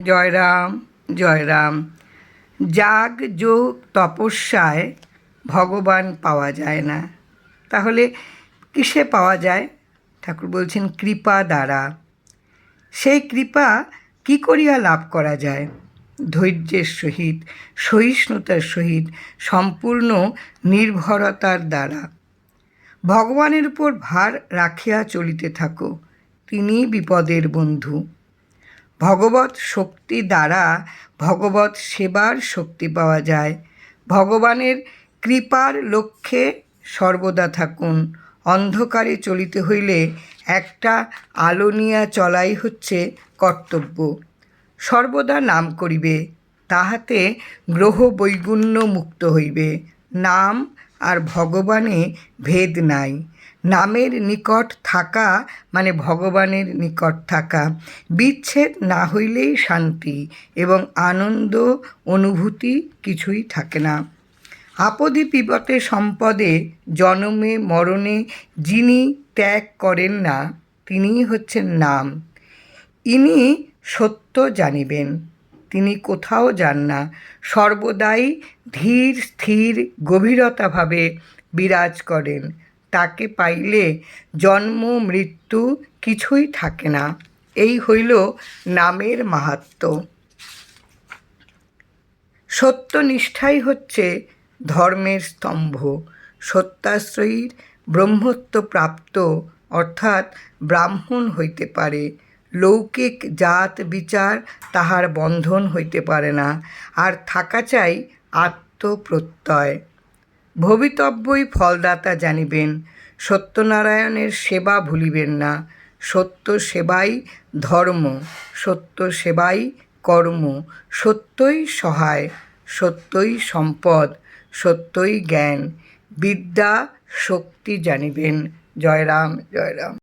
জয় রাম, জয় রাম। যাগ যোগ তপস্যায় ভগবান পাওয়া যায় না, তাহলে কিসে পাওয়া যায়? ঠাকুর বলছেন কৃপা দ্বারা। সেই কৃপা কি করিয়া লাভ করা যায়? ধৈর্যের সহিত, সহিষ্ণুতার সহিত, সম্পূর্ণ নির্ভরতার দ্বারা। ভগবানের উপর ভার রাখিয়া চলিতে থাকো, তিনি বিপদের বন্ধু। ভগবৎ শক্তি দ্বারা ভগবৎ সেবার শক্তি পাওয়া যায়। ভগবানের কৃপার লক্ষ্যে সর্বদা থাকুন। অন্ধকারে চলিতে হইলে একটা আলো নিয়া চলাই হচ্ছে কর্তব্য। সর্বদা নাম করিবে, তাহাতে গ্রহ বৈগুণ্য মুক্ত হইবে। নাম আর ভগবানে ভেদ নাই। নামের নিকট থাকা মানে ভগবানের নিকট থাকা। বিচ্ছেদ না হইলেই শান্তি এবং আনন্দ অনুভূতি কিছুই থাকে না। আপদে বিপদে সম্পদে জন্মে মরণে যিনি ত্যাগ করেন না, তিনিই হচ্ছেন নাম। ইনি সত্য জানিবেন, তিনি কোথাও যান না, সর্বদাই ধীর স্থির গভীরতাভাবে বিরাজ করেন। তাকে পাইলে জন্ম মৃত্যু কিছুই থাকে না। এই হইল নামের মাহাত্ম্য। সত্যনিষ্ঠাই হচ্ছে ধর্মের স্তম্ভ। সত্যাশ্রয়ীর ব্রহ্মত্ব প্রাপ্ত অর্থাৎ ব্রাহ্মণ হইতে পারে। লৌকিক জাত বিচার তাহার বন্ধন হইতে পারে না। আর থাকা চাই আত্মপ্রত্যয়। ভবিতব্যই ফলদাতা জানিবেন। সত্যনারায়ণের সেবা ভুলিবেন না। সত্য সেবাই ধর্ম, সত্য সেবাই কর্ম, সত্যই সহায়, সত্যই সম্পদ, সত্যই জ্ঞান। বিদ্যা শক্তি জানিবেন। জয় রাম, জয় রাম।